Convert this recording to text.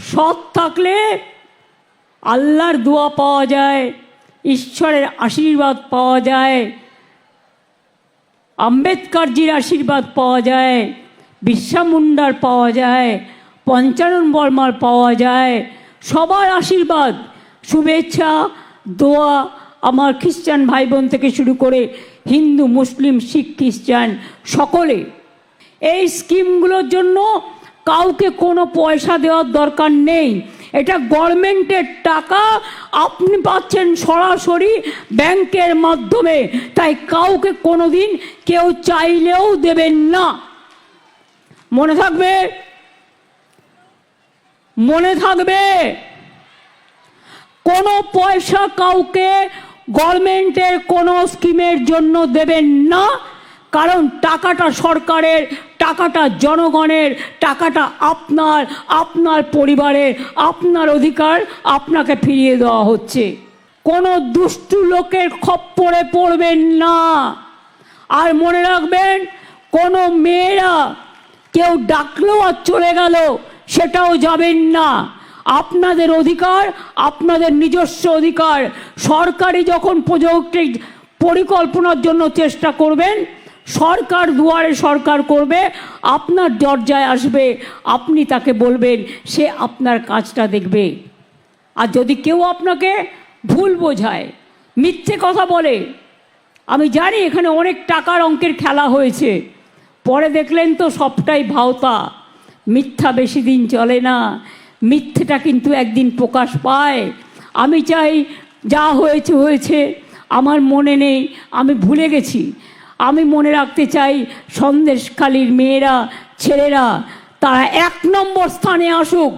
সৎ থাকলে আল্লাহর দোয়া পাওয়া যায়, ঈশ্বরের আশীর্বাদ পাওয়া যায়, আম্বেদকরজির আশীর্বাদ পাওয়া যায়, বিরসা মুন্ডার পাওয়া যায়, পঞ্চানন বর্মার পাওয়া যায়, সবার আশীর্বাদ, শুভেচ্ছা, দোয়া আমার খ্রিস্টান ভাই বোন থেকে শুরু করে হিন্দু, মুসলিম, শিখ, খ্রিস্টান সকলে। এই স্কিমগুলোর জন্য কাউকে কোনো পয়সা দেওয়ার দরকার নেই। এটা গভর্নমেন্টের টাকা, আপনি পাচ্ছেন সরাসরি ব্যাংকের মাধ্যমে, তাই কাউকে কোনোদিন কেউ চাইলেও দেবেন না। মনে থাকবে, মনে থাকবে, কোনো পয়সা কাউকে গভর্নমেন্টের কোনো স্কিমের জন্য দেবেন না, কারণ টাকাটা সরকারের, টাকাটা জনগণের, টাকাটা আপনার, আপনার পরিবারের, আপনার অধিকার আপনাকে ফিরিয়ে দেওয়া হচ্ছে। কোনো দুষ্টু লোকের খপ্পরে পড়বেন না। আর মনে রাখবেন, কোনো মেয়েরা কেউ ডাকলেও আর চলে গেল সেটাও যাবেন না। আপনাদের অধিকার, আপনাদের নিজস্ব অধিকার। সরকারি যখন প্রজেক্টের পরিকল্পনার জন্য চেষ্টা করবেন, সরকার দুয়ারে সরকার করবে, আপনার দরজায় আসবে, আপনি তাকে বলবেন, সে আপনার কাজটা দেখবে। আর যদি কেউ আপনাকে ভুল বোঝায়, মিথ্যে কথা বলে, আমি জানি এখানে অনেক টাকার অঙ্কের খেলা হয়েছে, পরে দেখলেন তো সবটাই ভাওতা, মিথ্যা বেশি দিন চলে না, মিথ্যেটা কিন্তু একদিন প্রকাশ পায়। আমি চাই যা হয়েছে হয়েছে, আমার মনে নেই, আমি ভুলে গেছি। আমি মনে রাখতে চাই সন্দেশখালীর মেয়েরা, ছেলেরা, তারা 1 নম্বর স্থানে আসুক।